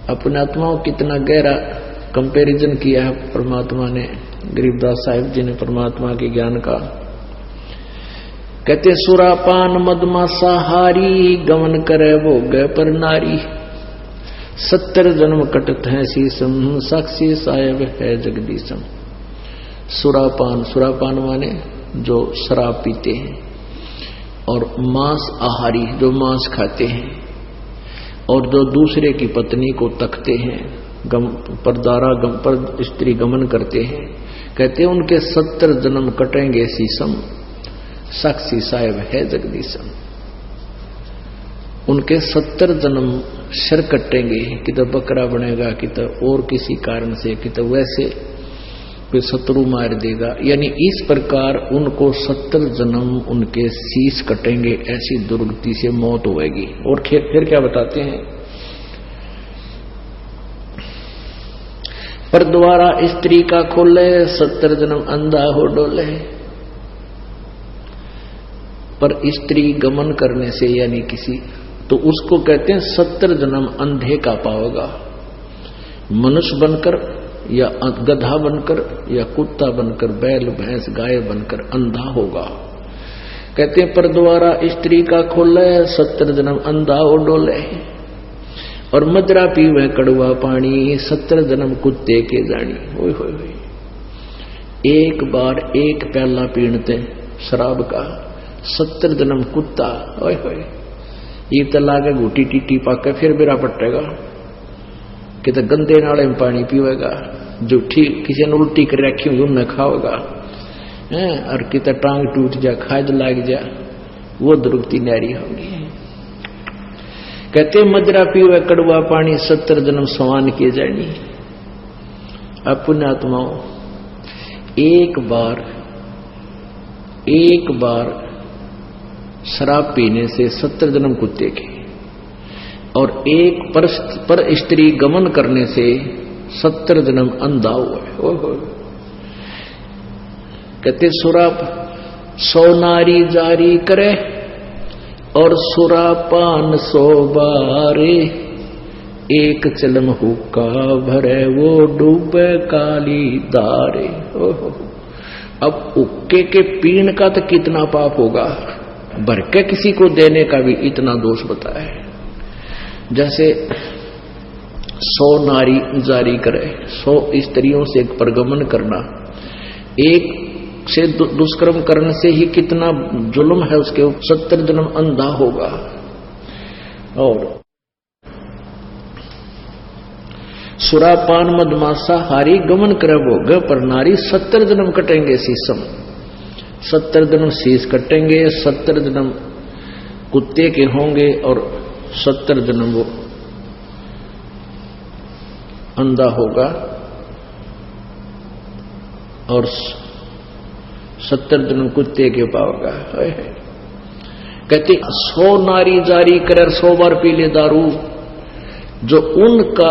अपने आत्माओं कितना गहरा कंपैरिजन किया है परमात्मा ने, गरीबदास साहिब जी ने परमात्मा के ज्ञान का। कहते सुरापान मदमासाहारी गमन करे वो गए पर नारी, 70 जन्म कटत है शीसम साक्षी साहेब है जगदीशम। सुरापान, सुरापान माने जो शराब पीते हैं, और मांस आहारी जो मांस खाते हैं, और जो दूसरे की पत्नी को तकते हैं, पर स्त्री गमन करते हैं, कहते हैं उनके 70 जन्म कटेंगे शीसम साक्षी साहेब है जगदीशम। उनके 70 जन्म सिर कटेंगे, कि तो बकरा बनेगा, कि तो और किसी कारण से, कि तो वैसे कोई शत्रु मार देगा। यानी इस प्रकार उनको 70 जन्म उनके शीश कटेंगे, ऐसी दुर्गति से मौत होएगी। और फिर क्या बताते हैं, पर द्वारा स्त्री का खोले 70 जन्म अंधा हो डोले। पर स्त्री गमन करने से यानी किसी, तो उसको कहते हैं 70 जन्म अंधे का पाओगा, मनुष्य बनकर या गधा बनकर या कुत्ता बनकर, बैल भैंस गाय बनकर अंधा होगा। कहते हैं पर द्वारा स्त्री का खोले 70 जन्म अंधा हो डोले, और मदरा पीवे कड़वा पानी 70 जन्म कुत्ते के जानी। ओए होए होए, एक बार एक प्याला पीणते शराब का 70 जन्म कुत्ता। ओए होए, ये तो लागे घूटी टीटी पाके फिर बिरा पटेगा, कि तो गंदे नाले में पानी पीवेगा, जूठी किसी ने उल्टी कर रखी हुई उनमें खाओगा, और कि तो टांग टूट जा, खाद लाग जा, वो दुर्गति नारी होगी। कहते मदरा पीवे कड़वा पानी 70 जन्म सवान किए जानी। अब पुण्यात्माओं, एक बार शराब पीने से 70 जन्म कुत्ते के, और एक पर स्त्री गमन करने से 70 जन्म अंधा हुआ है। कहते सुराप 100 नारी जारी करे, और सुरापान 100 बारे, एक चलम हुक्का भरे वो डूबे काली दारे। अब हुक्के के पीण का तो कितना पाप होगा, भर के किसी को देने का भी इतना दोष बताया है। जैसे 100 नारी जारी करे, 100 स्त्रियों से परगमन करना, एक से दुष्कर्म करने से ही कितना जुल्म है उसके, 70 जन्म अंधा होगा। और सुरापान मदमासा हारी गमन करे भोग पर नारी, 70 जन्म कटेंगे शीशम, 70 जन्म शीश कटेंगे, 70 जन्म कुत्ते के होंगे, और 70 जन्म वो अंधा होगा, और 70 जन्म कुत्ते के पाओगा। कहते 100 नारी जारी कर 100 बार पी ले दारू, जो उनका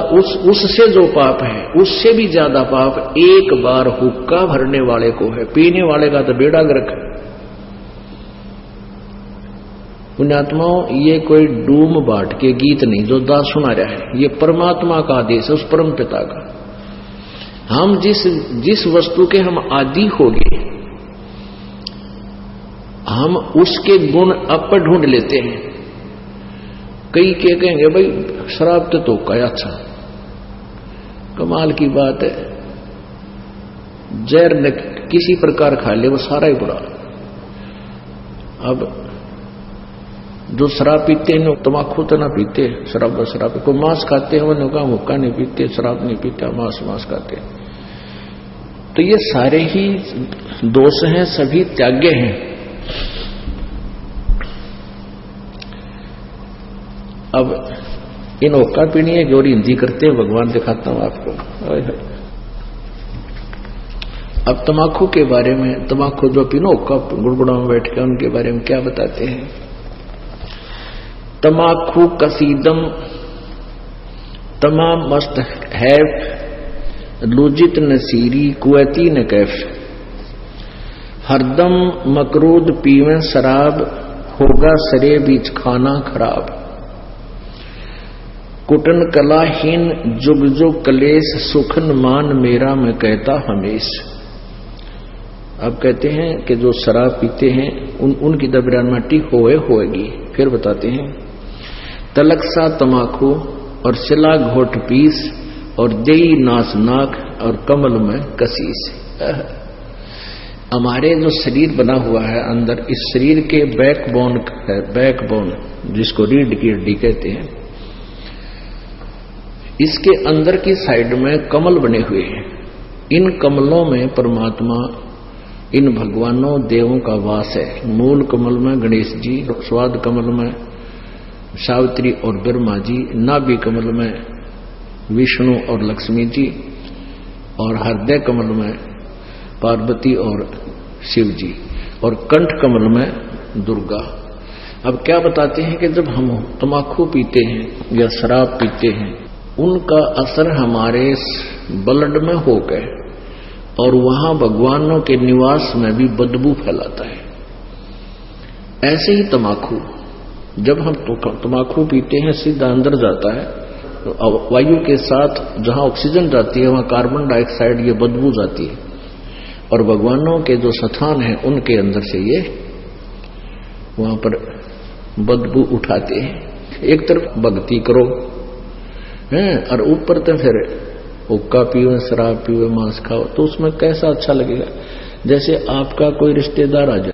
उससे जो पाप है उससे भी ज्यादा पाप एक बार हुक्का भरने वाले को है। पीने वाले का तो बेड़ा गर्क है। पुण्यात्माओं, ये कोई डूम बाट के गीत नहीं जो दास सुना रहा है, ये परमात्मा का आदेश है, उस परम पिता का। हम जिस वस्तु के हम आदि हो गए, हम उसके गुण अप ढूंढ लेते हैं। कई के कहेंगे भाई शराब तो का अच्छा, कमाल की बात है, जहर न किसी प्रकार खा ले वो सारा ही बुरा। अब जो शराब पीते हैं तम्बाकू तो ना पीते, शराब को मांस खाते हैं, उन्होंने कहा हुक्का नहीं पीते, शराब नहीं पीता, मांस खाते। तो ये सारे ही दोष हैं, सभी त्याग्य हैं। अब इन हुक्का पीनी है गौरी हिंदी करते हैं, भगवान दिखाता हूं आपको। अब तम्बाकू के बारे में, तम्बाकू जो पीनो हुक्का गुड़गुड़ा में बैठ के, उनके बारे में क्या बताते हैं। तम्बाकू कसीदम तमाम मस्त हैफ, लुजित नसीरी कुवैती न कैफ, हरदम मकरूद पीवें शराब, होगा सरे बीच खाना खराब। कुटन कलाहीन जुग जुग कलेश सुखन मान मेरा मैं कहता हमेश। अब कहते हैं कि जो शराब पीते हैं उनकी दबरानमाटी होएगी। फिर बताते हैं तलक सा तमाकू और सिला घोट पीस और देई नास नाक और कमल में कसीस। हमारे जो शरीर बना हुआ है अंदर, इस शरीर के बैकबोन है, बैकबोन जिसको रीढ़ की हड्डी कहते हैं, इसके अंदर की साइड में कमल बने हुए हैं। इन कमलों में परमात्मा, इन भगवानों देवों का वास है। मूल कमल में गणेश जी, स्वाद कमल में सावित्री और ब्रह्मा जी, नाभि कमल में विष्णु और लक्ष्मी जी, और हृदय कमल में पार्वती और शिव जी, और कंठ कमल में दुर्गा। अब क्या बताते हैं कि जब हम तंबाकू पीते हैं या शराब पीते हैं, उनका असर हमारे ब्लड में हो गए और वहां भगवानों के निवास में भी बदबू फैलाता है। ऐसे ही तंबाकू, जब हम तंबाकू पीते हैं सीधा अंदर जाता है, तो वायु के साथ जहां ऑक्सीजन जाती है वहां कार्बन डाइऑक्साइड ये बदबू जाती है, और भगवानों के जो स्थान है उनके अंदर से ये वहां पर बदबू उठाते हैं। एक तरफ भक्ति करो हैं और ऊपर तो फिर हुक्का पियो, शराब पियो, मांस खाओ, तो उसमें कैसा अच्छा लगेगा। जैसे आपका कोई रिश्तेदार आ जाए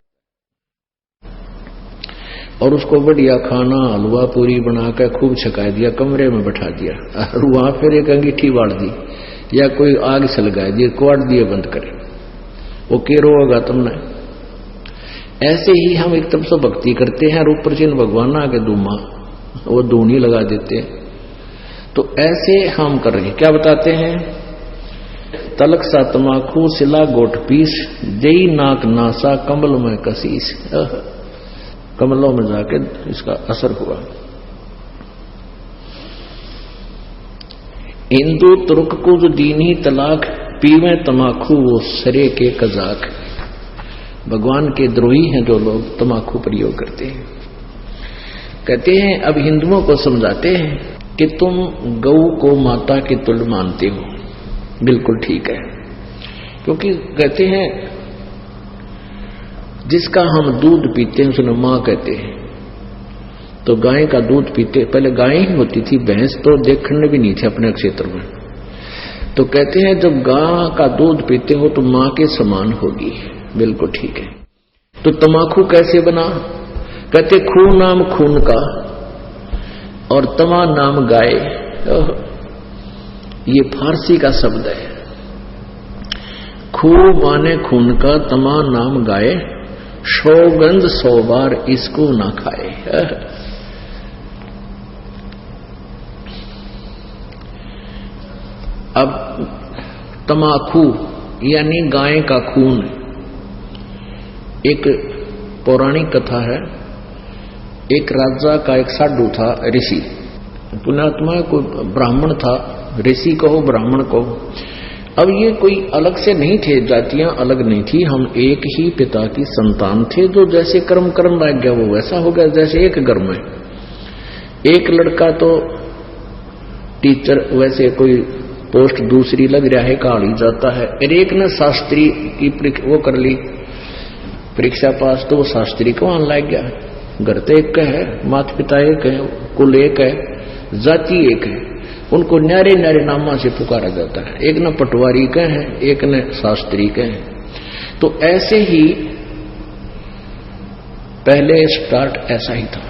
और उसको बढ़िया खाना हलवा पूरी बनाकर खूब छका दिया, कमरे में बैठा दिया और वहां फिर एक अंगीठी बांट दी या कोई आग सलगाए दिए, क्वाड़ दिए बंद करे, वो के रोगा तुमने। ऐसे ही हम एक तरफ से भक्ति करते हैं और ऊपर से भगवान आगे दूमा वो दूनी लगा देते हैं। तो ऐसे हम कर रहे हैं। क्या बताते हैं? तलक सा तमाकू सिला गोट पीस देई नाक नासा कमल में कसीस। कमलों में जाके इसका असर हुआ। हिंदू तुर्क को जो दीनी तलाक पीवे तमाकू वो सरे के कजाक। भगवान के द्रोही हैं जो लोग तमाकू प्रयोग करते हैं। कहते हैं अब हिंदुओं को समझाते हैं कि तुम गौ को माता के तुल्य मानते हो, बिल्कुल ठीक है, क्योंकि कहते हैं जिसका हम दूध पीते हैं उसने मां कहते हैं। तो गाय का दूध पीते, पहले गाय ही होती थी, भैंस तो देखने भी नहीं थे अपने क्षेत्र में। तो कहते हैं जब गाय का दूध पीते हो तो मां के समान होगी, बिल्कुल ठीक है। तो तमाकू कैसे बना? कहते खून नाम खून का और तमा नाम गाय। ये फारसी का शब्द है। खू माने खून का, तमा नाम गाय, सौगंध 100 बार इसको ना खाए। अब तमाकू यानी गाय का खून। एक पौराणिक कथा है, एक राजा का एक साधु था, ऋषि, पुण्यात्मा, कोई ब्राह्मण था, ऋषि कहो ब्राह्मण कहो। अब ये कोई अलग से नहीं थे, जातियां अलग नहीं थी, हम एक ही पिता की संतान थे। जो जैसे कर्म लग गया वो वैसा हो गया। जैसे एक घर में एक लड़का तो टीचर, वैसे कोई पोस्ट दूसरी लग रहा है, काढ़ी जाता है, और एक ने शास्त्री की वो कर ली परीक्षा पास, तो वो शास्त्री को वहां लग गया। घर तो एक है, माता पिता एक है, कुल एक है, जाति एक है, उनको न्यारे न्यारे नामा से पुकारा जाता है। एक न पटवारी के हैं, एक न शास्त्री के हैं। तो ऐसे ही पहले स्टार्ट ऐसा ही था।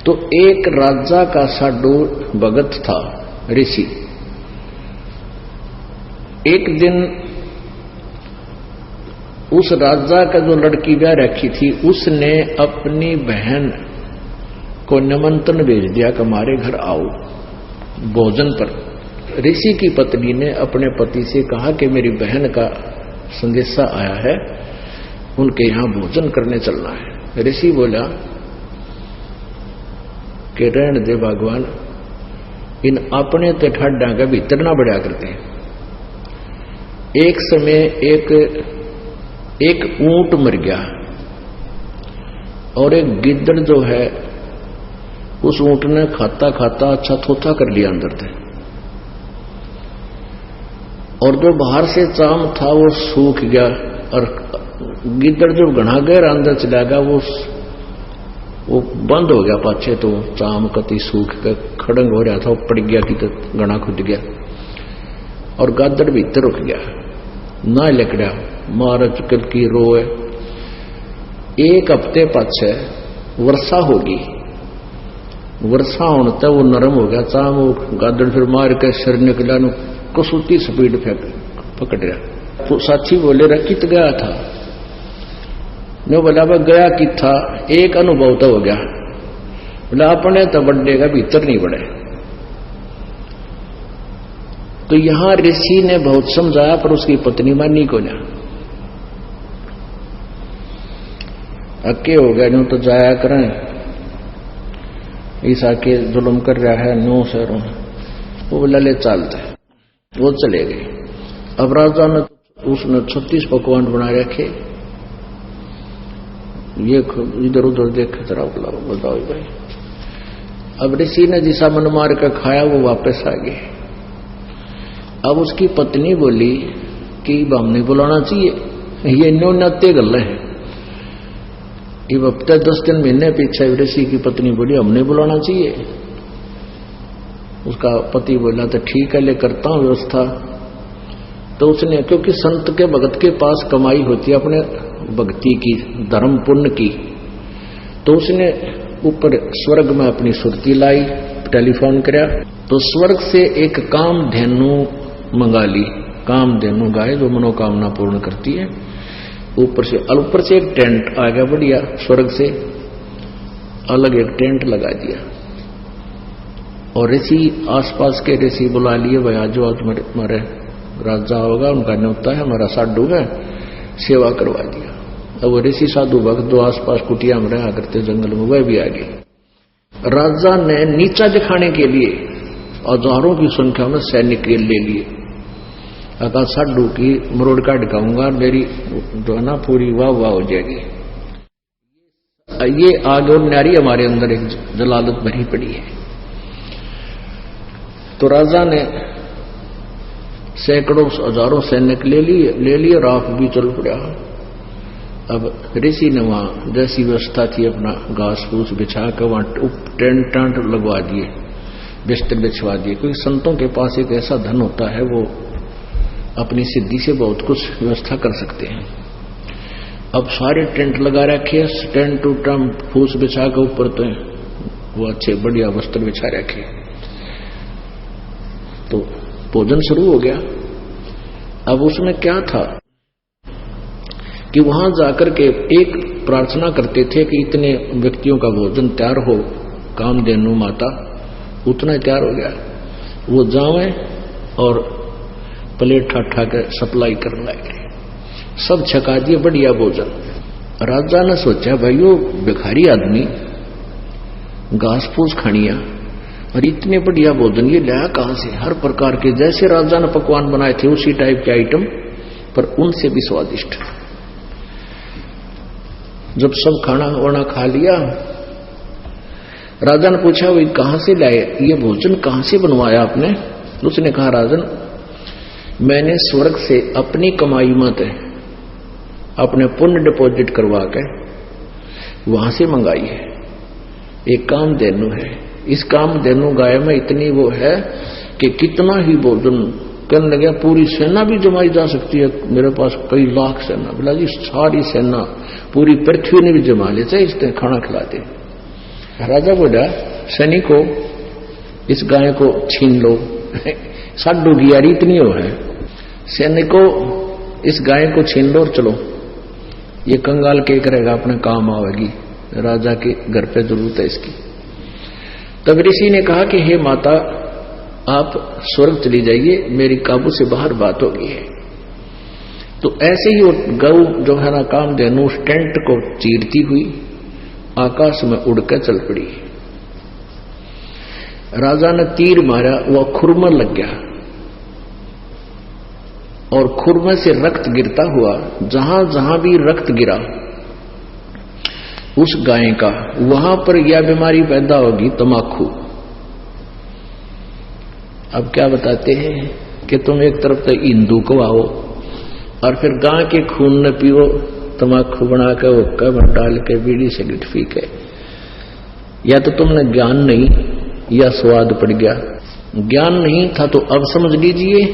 तो एक राजा का साधु भगत था, ऋषि। एक दिन उस राजा का जो लड़की ब्याह रखी थी, उसने अपनी बहन को निमंत्रण भेज दिया कि हमारे घर आओ भोजन पर। ऋषि की पत्नी ने अपने पति से कहा कि मेरी बहन का संदेशा आया है, उनके यहां भोजन करने चलना है। ऋषि बोला कि रहने दे भगवान, इन अपने तो ठाडा का भीतर ना बढ़ा करते। एक समय एक ऊंट मर गया और एक गिद्दड़ जो है उस ऊंट ने खाता खाता अच्छा थोथा कर लिया अंदर से, और जो बाहर से चाम था वो सूख गया, और गिद्दड़ जो घना गहरा अंदर चला गया वो बंद हो गया पाछे, तो चाम कति सूख कर खड़ंग हो रहा था, वो पड़ गया कि तो घना खुद गया, और गादड़ भीतर रुक गया, ना लकड़ा मार चुकल की रोए। एक हफ्ते पाछे वर्षा होगी, वर्षा होने तक वो नरम हो गया चाम, वो गादड़ फिर मार के सिर निकला, कसूती स्पीड फेंक पकड़ गया। तो साथी बोले रे कित गया था, ने बोला वह गया कि था, एक अनुभव तो हो गया, बोला अपने तो बड्डे का भीतर नहीं बढ़े। तो यहां ऋषि ने बहुत समझाया पर उसकी पत्नी मानी को ना, अक्के हो गया, नो तो जाया करें, ईसा के जुल्म कर रहा है नो शहरों, वो बोला ले चलते, वो चले गए। अब राजा ने उसने 36 पकवान बना रखे, ये इधर उधर देखे जरा बताओ भाई। अब ऋषि ने जिसा मन मार कर खाया वो वापस आ गए। अब उसकी पत्नी बोली कि हम नहीं बुलाना चाहिए, ये नो नत्ते गल्ले हैं। ये हफ्ते 10 दिन महीने पीछे ऋषि की पत्नी बोली हमने बुलाना चाहिए। उसका पति बोला तो ठीक है ले करता हूं व्यवस्था। तो उसने, क्योंकि संत के भगत के पास कमाई होती है अपने भक्ति की, धर्म पुण्य की, तो उसने ऊपर स्वर्ग में अपनी सुरती लाई, टेलीफोन कराया, तो स्वर्ग से एक कामधेनु मंगा ली, कामधेनु गाय जो मनोकामना पूर्ण करती है। ऊपर से एक टेंट आ गया बढ़िया, स्वर्ग से अलग एक टेंट लगा दिया, और ऋषि आसपास के ऋषि बुला लिए, भाई आज हमारे राजा होगा, उनका न्योता है, हमारा साधु है, सेवा करवा दिया। अब वो ऋषि साधु भक्त जो आसपास कुटिया में रहा करते जंगल में, वह भी आ गए। राजा ने नीचा दिखाने के लिए हजारों की संख्या में सैनिक ले लिए, अगर साधु की मरोड़ का दिखाऊंगा, मेरी जो है ना पूरी वाह वाह हो जाएगी। ये आग और नारी हमारे अंदर एक जलालत भरी पड़ी है। तो राजा ने सैकड़ों हजारों सैनिक ले लिए, राख भी चल पड़ा। अब ऋषि ने वहां जैसी व्यवस्था थी अपना घास फूस बिछा कर वहां टेंट टांट लगवा दिए, बिस्तर बिछवा दिए, क्योंकि संतों के पास एक ऐसा धन होता है वो अपनी सिद्धि से बहुत कुछ व्यवस्था कर सकते हैं। अब सारे टेंट लगा रखे, टेंट टूटम फूस बिछा के ऊपर तो वो अच्छे बढ़िया वस्त्र बिछा रखे। तो भोजन शुरू हो गया। अब उसमें क्या था कि वहां जाकर के एक प्रार्थना करते थे कि इतने व्यक्तियों का भोजन तैयार हो, कामधेनु माता उतना तैयार हो गया, वो जावे और प्लेट ठाठा के सप्लाई करने लगे, सब छका दिए बढ़िया भोजन। राजा ने सोचा भाई वो भिखारी आदमी घास फूस खानिया और इतने बढ़िया भोजन ये लाया कहां से, हर प्रकार के जैसे राजा ने पकवान बनाए थे उसी टाइप के आइटम, पर उनसे भी स्वादिष्ट। जब सब खाना वाना खा लिया, राजा ने पूछा वो कहां से लाए, ये भोजन कहां से बनवाया आपने? उसने कहा राजन मैंने स्वर्ग से अपनी कमाई मत है, अपने पुण्य डिपॉजिट करवा के वहां से मंगाई है। एक कामधेनु है, इस कामधेनु गाय में इतनी वो है कि कितना ही भोजन करने लगे, पूरी सेना भी जमाई जा सकती है, मेरे पास कई लाख सेना। बोला जी सारी सेना पूरी पृथ्वी ने भी जमा ले चाहे इसने खाना खिलाते। राजा बोला सैनिकों इस गाय को छीन लो, साडू की यारी इतनी हो है, सैनिकों इस गाय को छीन लो और चलो, ये कंगाल के करेगा अपने काम आवेगी, राजा के घर पे जरूरत है इसकी। तब ऋषि ने कहा कि हे माता आप स्वर्ग चली जाइए, मेरी काबू से बाहर बात हो गई है। तो ऐसे ही वो गऊ जो है ना कामधेनु उस टेंट को चीरती हुई आकाश में उड़कर चल पड़ी। राजा ने तीर मारा, वह खुरमा लग गया और खुरमे से रक्त गिरता हुआ जहां जहां भी रक्त गिरा उस गाय का, वहां पर यह बीमारी पैदा होगी तमाकू। अब क्या बताते हैं कि तुम एक तरफ तो हिंदू को आओ और फिर गाय के खून न पियो, तमाकू बना के वो कबर डाल के बीड़ी सिगरेट पी के। या तो तुमने ज्ञान नहीं या स्वाद पड़ गया। ज्ञान नहीं था तो अब समझ लीजिए